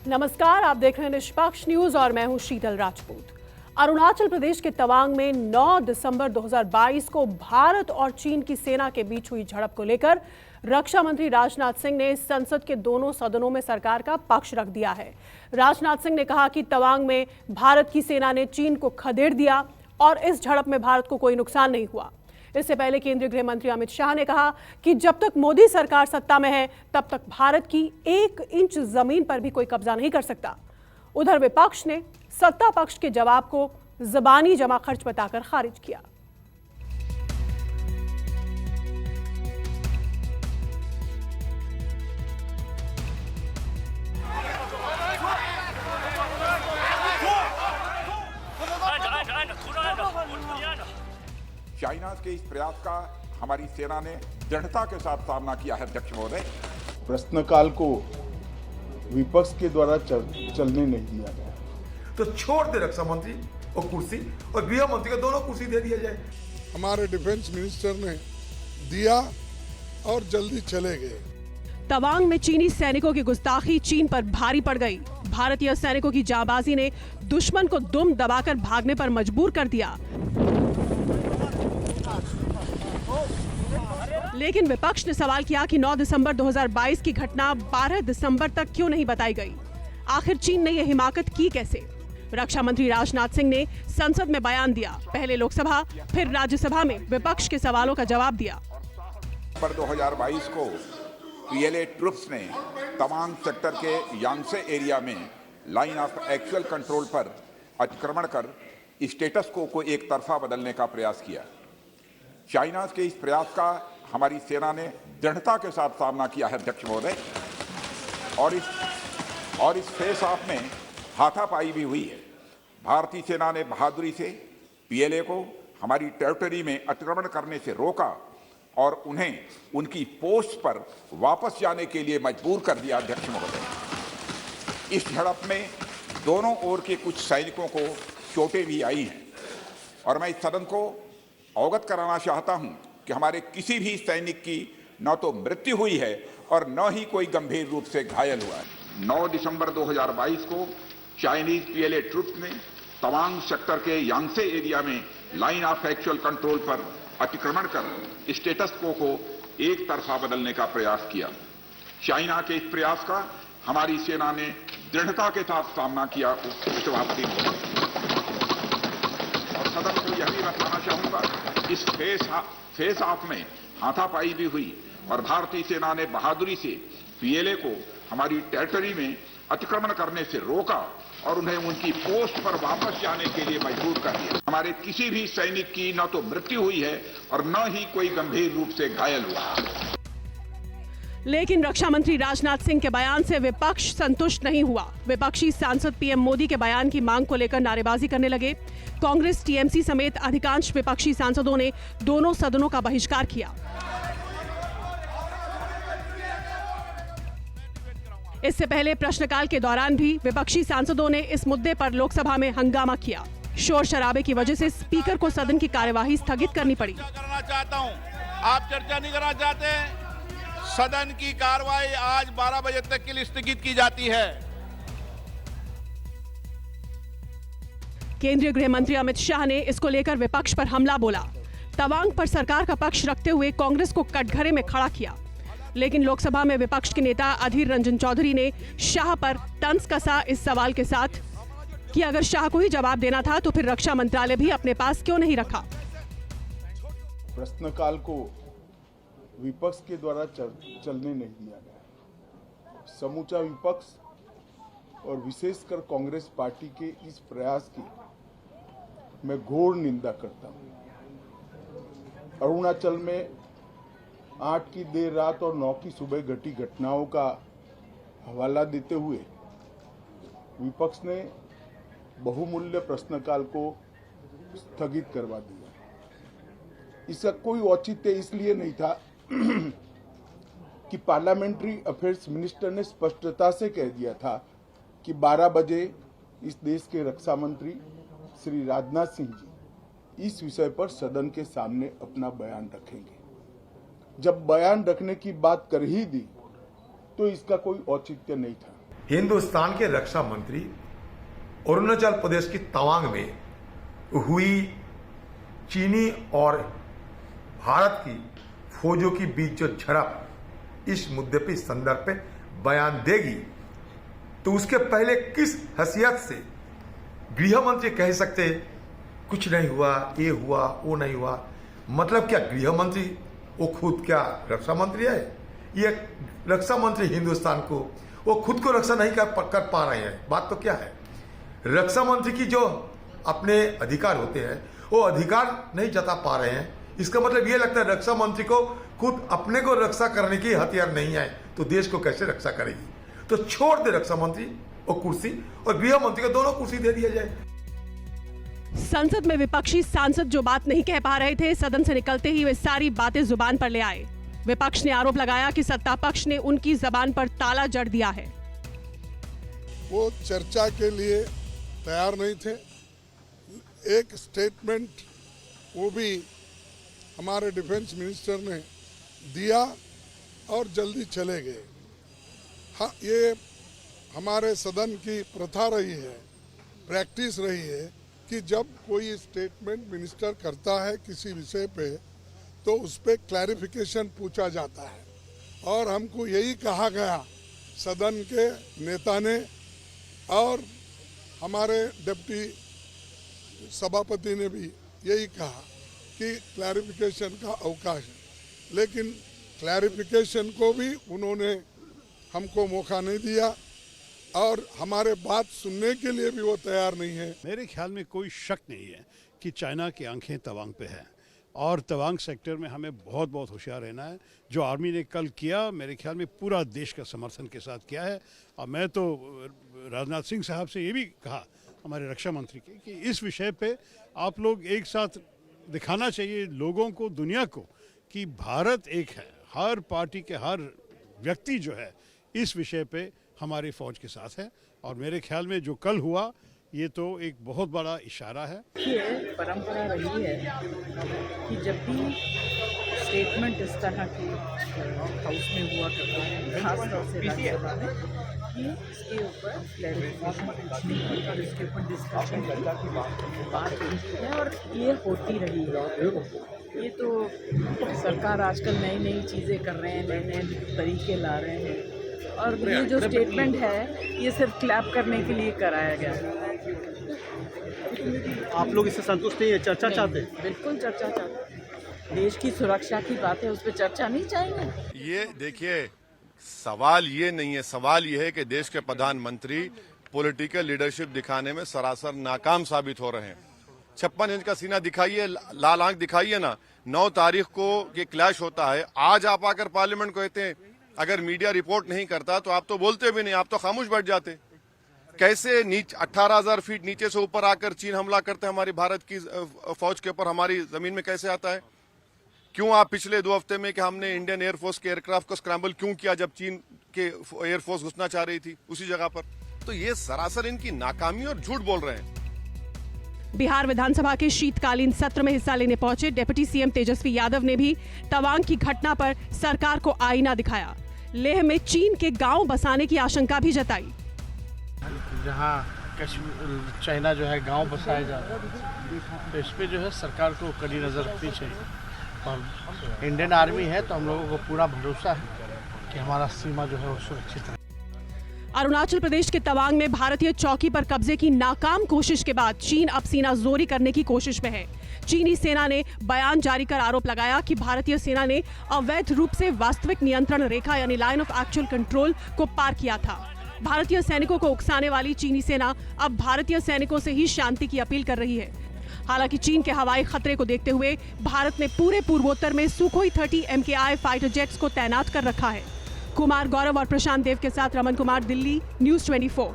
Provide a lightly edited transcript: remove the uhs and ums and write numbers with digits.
नमस्कार, आप देख रहे हैं निष्पक्ष न्यूज और मैं हूं शीतल राजपूत। अरुणाचल प्रदेश के तवांग में 9 दिसंबर 2022 को भारत और चीन की सेना के बीच हुई झड़प को लेकर रक्षा मंत्री राजनाथ सिंह ने संसद के दोनों सदनों में सरकार का पक्ष रख दिया है। राजनाथ सिंह ने कहा कि तवांग में भारत की सेना ने चीन को खदेड़ दिया और इस झड़प में भारत को कोई नुकसान नहीं हुआ। इससे पहले केंद्रीय गृह मंत्री अमित शाह ने कहा कि जब तक मोदी सरकार सत्ता में है तब तक भारत की 1 इंच जमीन पर भी कोई कब्जा नहीं कर सकता। उधर विपक्ष ने सत्ता पक्ष के जवाब को ज़बानी जमा खर्च बताकर खारिज किया। चाइना के इस प्रयास का हमारी सेना ने दृढ़ता के साथ सामना किया है। अध्यक्ष महोदय, प्रश्नकाल को विपक्ष के द्वारा चलने नहीं दिया गया तो छोड़ दे रक्षा मंत्री और कुर्सी और गृह मंत्री को दोनों कुर्सी दे दिया जाए। हमारे डिफेंस मिनिस्टर ने दिया और जल्दी चले गए। तवांग में चीनी सैनिकों की गुस्ताखी चीन पर भारी पड़ गई। भारतीय सैनिकों की जांबाजी ने दुश्मन को दुम दबाकर भागने पर मजबूर कर दिया। लेकिन विपक्ष ने सवाल किया कि 9 दिसंबर 2022 की घटना 12 दिसंबर तक क्यों नहीं बताई गई। आखिर चीन ने यह हिमाकत की कैसे। रक्षा मंत्री राजनाथ सिंह ने संसद में बयान दिया, पहले लोकसभा फिर राज्यसभा में विपक्ष के सवालों का जवाब दिया। 2022 को पीएलए ट्रुप्स ने तवांग सेक्टर के यांगसे एरिया में लाइन ऑफ एक्चुअल कंट्रोल पर अतिक्रमण कर स्टेटस को एक तरफा बदलने का प्रयास किया। चाइना के इस प्रयास का हमारी सेना ने दृढ़ता के साथ सामना किया है। अध्यक्ष महोदय, और इस फेस ऑफ में हाथापाई भी हुई है। भारतीय सेना ने बहादुरी से पीएलए को हमारी टेरिटरी में अतिक्रमण करने से रोका और उन्हें उनकी पोस्ट पर वापस जाने के लिए मजबूर कर दिया। अध्यक्ष महोदय, इस झड़प में दोनों ओर के कुछ सैनिकों को चोटें भी आई हैं और मैं इस सदन को अवगत कराना चाहता हूं कि हमारे किसी भी सैनिक की न तो मृत्यु हुई है और न ही कोई गंभीर रूप से घायल हुआ है। 9 दिसंबर 2022 को चाइनीज पीएलए ट्रुप्स ने तवांग सेक्टर के यांगसे एरिया में लाइन ऑफ एक्चुअल कंट्रोल पर अतिक्रमण कर स्टेटस को एक तरफा बदलने का प्रयास किया। चाइना के इस प्रयास का हमारी सेना ने दृढ़ता के साथ सामना किया। और सदन को यह भी बताना चाहूंगा, इस फेस ऑफ में हाथापाई भी हुई और भारतीय सेना ने बहादुरी से पीएलए को हमारी टेरिटरी में अतिक्रमण करने से रोका और उन्हें उनकी पोस्ट पर वापस जाने के लिए मजबूर कर दिया। हमारे किसी भी सैनिक की न तो मृत्यु हुई है और न ही कोई गंभीर रूप से घायल हुआ। लेकिन रक्षा मंत्री राजनाथ सिंह के बयान से विपक्ष संतुष्ट नहीं हुआ। विपक्षी सांसद पीएम मोदी के बयान की मांग को लेकर नारेबाजी करने लगे। कांग्रेस, टीएमसी समेत अधिकांश विपक्षी सांसदों ने दोनों सदनों का बहिष्कार किया। इससे पहले प्रश्नकाल के दौरान भी विपक्षी सांसदों ने इस मुद्दे पर लोकसभा में हंगामा किया। शोर शराबे की वजह से स्पीकर को सदन की कार्यवाही स्थगित करनी पड़ी। करना चाहता हूं, आप चर्चा नहीं करना चाहते। सदन की कार्रवाई आज 12 बजे तक के लिए स्थगित की जाती है। केंद्रीय गृह मंत्री अमित शाह ने इसको लेकर विपक्ष पर हमला बोला। तवांग पर सरकार का पक्ष रखते हुए कांग्रेस को कटघरे में खड़ा किया। लेकिन लोकसभा में विपक्ष के नेता अधीर रंजन चौधरी ने शाह पर तंज कसा इस सवाल के साथ कि अगर शाह को ही जवाब देना था तो फिर रक्षा मंत्रालय भी अपने पास क्यों नहीं रखा। प्रश्नकाल को विपक्ष के द्वारा चलने नहीं दिया गया। समूचा विपक्ष और विशेषकर कांग्रेस पार्टी के इस प्रयास की मैं घोर निंदा करता हूं। अरुणाचल में 8 की देर रात और 9 की सुबह घटी घटनाओं का हवाला देते हुए विपक्ष ने बहुमूल्य प्रश्नकाल को स्थगित करवा दिया। इसका कोई औचित्य इसलिए नहीं था कि पार्लियामेंट्री अफेयर्स मिनिस्टर ने स्पष्टता से कह दिया था कि 12 बजे इस देश के रक्षा मंत्री श्री राजनाथ सिंह जी इस विषय पर सदन के सामने अपना बयान रखेंगे। जब बयान रखने की बात कर ही दी तो इसका कोई औचित्य नहीं था। हिंदुस्तान के रक्षा मंत्री अरुणाचल प्रदेश की तवांग में हुई चीनी और भारत की फौजों के बीच जो झड़प इस मुद्दे पे, इस संदर्भ पे बयान देगी, तो उसके पहले किस हैसियत से गृह मंत्री कह सकते कुछ नहीं हुआ, ये हुआ, वो नहीं हुआ? मतलब क्या गृह मंत्री वो खुद क्या रक्षा मंत्री है? ये रक्षा मंत्री हिंदुस्तान को वो खुद को रक्षा नहीं कर पा रहे हैं। बात तो क्या है, रक्षा मंत्री की जो अपने अधिकार होते हैं वो अधिकार नहीं जता पा रहे हैं। इसका मतलब ये लगता है रक्षा मंत्री को खुद अपने को रक्षा करने की हथियार नहीं है, तो देश को कैसे रक्षा करेगी? तो छोड़ दे रक्षा मंत्री और कुर्सी, और गृह मंत्री को दोनों कुर्सी दे दिया जाए। संसद में विपक्षी सांसद जो बात नहीं कह पा रहे थे, सदन से निकलते ही वे सारी बातें जुबान पर ले आए। विपक्ष ने आरोप लगाया कि सत्ता पक्ष ने उनकी जबान पर ताला जड़ दिया है। वो चर्चा के लिए तैयार नहीं थे। एक स्टेटमेंट वो भी हमारे डिफेंस मिनिस्टर ने दिया और जल्दी चले गए। हाँ, ये हमारे सदन की प्रथा रही है, प्रैक्टिस रही है कि जब कोई स्टेटमेंट मिनिस्टर करता है किसी विषय पे तो उस पर क्लैरिफिकेशन पूछा जाता है, और हमको यही कहा गया सदन के नेता ने, और हमारे डिप्टी सभापति ने भी यही कहा कि क्लैरिफिकेशन का अवकाश है, लेकिन क्लैरिफिकेशन को भी उन्होंने हमको मौका नहीं दिया और हमारे बात सुनने के लिए भी वो तैयार नहीं है। मेरे ख्याल में कोई शक नहीं है कि चाइना की आंखें तवांग पे है, और तवांग सेक्टर में हमें बहुत बहुत होशियार रहना है। जो आर्मी ने कल किया, मेरे ख्याल में पूरा देश का समर्थन के साथ किया है। और मैं तो राजनाथ सिंह साहब से ये भी कहा, हमारे रक्षा मंत्री के, कि इस विषय पे आप लोग एक साथ दिखाना चाहिए लोगों को, दुनिया को, कि भारत एक है। हर पार्टी के हर व्यक्ति जो है इस विषय पे हमारी फौज के साथ है, और मेरे ख्याल में जो कल हुआ ये तो एक बहुत बड़ा इशारा है। ये परंपरा रही है कि जब भी स्टेटमेंट इस तरह की हाउस में हुआ करता है, खासतौर से राज्यसभा में, कि इसके ऊपर क्लैरिफिकेशन पूछने की और इसके ऊपर डिस्कशन की बात होती है, और ये होती रही है। ये तो सरकार आजकल नई नई चीज़ें कर रहे हैं, नए नए तरीके ला रहे हैं, और ये जो स्टेटमेंट है ये सिर्फ क्लैप करने के लिए कराया गया है। आप लोग इससे संतुष्ट नहीं है? चर्चा चाहते हैं? बिल्कुल चर्चा चाहते हैं। देश की सुरक्षा की बात है, उस पर चर्चा नहीं चाहिए। ये देखिए, सवाल ये नहीं है, सवाल ये है कि देश के प्रधानमंत्री पॉलिटिकल लीडरशिप दिखाने में सरासर नाकाम साबित हो रहे हैं। 56 इंच का सीना दिखाइए, लाल आंख दिखाइए ना। 9 तारीख को ये क्लैश होता है, आज आप आकर पार्लियामेंट को कहते हैं अगर मीडिया रिपोर्ट नहीं करता तो आप तो बोलते भी नहीं, आप तो खामोश बैठ जाते। कैसे 18,000 फीट नीचे से ऊपर आकर चीन हमला करते हैं हमारी भारत की फौज के ऊपर, हमारी जमीन में कैसे आता है? क्यों आप पिछले 2 हफ्ते में कि हमने इंडियन एयरफोर्स के एयरक्राफ्ट को स्क्रैम्बल क्यों किया जब चीन के एयरफोर्स घुसना चाह रही थी उसी जगह पर? तो ये सरासर इनकी नाकामी और झूठ बोल रहे हैं। बिहार विधानसभा के शीतकालीन सत्र में हिस्सा लेने पहुंचे डिप्टी सीएम तेजस्वी यादव ने भी तवांग की घटना पर सरकार को आईना दिखाया। लेह में चीन के गांव बसाने की आशंका भी जताई। जहाँ कश्मीर चाइना जो है गांव बसाया जा रहा है, तो इस पे जो है सरकार को कड़ी नज़र रखनी चाहिए। और इंडियन आर्मी है तो हम लोगों को पूरा भरोसा है कि हमारा सीमा जो है वो सुरक्षित है। अरुणाचल प्रदेश के तवांग में भारतीय चौकी पर कब्जे की नाकाम कोशिश के बाद चीन अब सीनाजोरी करने की कोशिश में है। चीनी सेना ने बयान जारी कर आरोप लगाया कि भारतीय सेना ने अवैध रूप से वास्तविक नियंत्रण रेखा यानी लाइन ऑफ एक्चुअल कंट्रोल को पार किया था। भारतीय सैनिकों को उकसाने वाली चीनी सेना अब भारतीय सैनिकों से ही शांति की अपील कर रही है। हालांकि चीन के हवाई खतरे को देखते हुए भारत ने पूरे पूर्वोत्तर में सुखोई 30 MKI फाइटर जेट्स को तैनात कर रखा है। कुमार गौरव और प्रशांत देव के साथ रमन कुमार, दिल्ली, न्यूज़ 24।